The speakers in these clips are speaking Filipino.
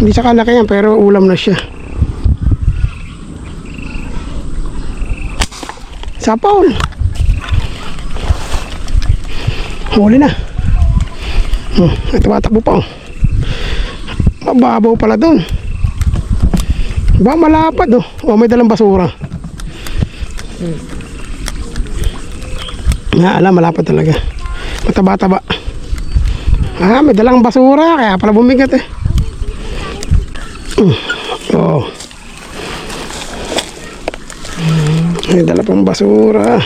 Hindi siya kalaki yan, pero ulam na siya. Sapaw. Huli na. Ito matakbo pa. Mababaw pala doon. Ba malapad oh. Oh, may dalang basura. Alam, malapad talaga. Mataba-taba. May dalang basura, kaya pala bumigat eh. Oh. May dala pang basura.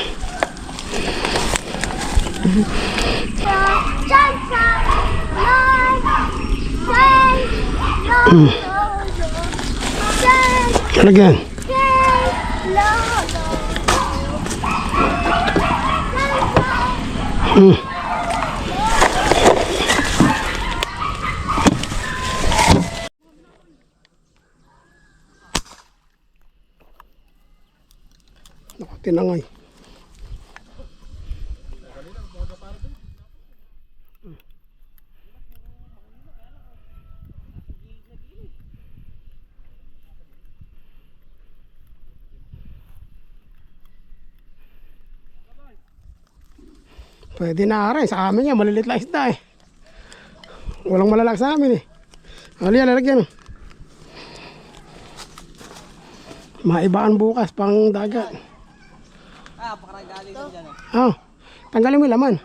Lagyan. Naku, tinangay. Pwede na aray. Sa amin yan, malilit lang isda eh. Walang malalak sa amin eh. Hali, lalagyan. Maibaan bukas pang dagat. Pakaragali din dyan. Oh, tanggalin mo yung laman.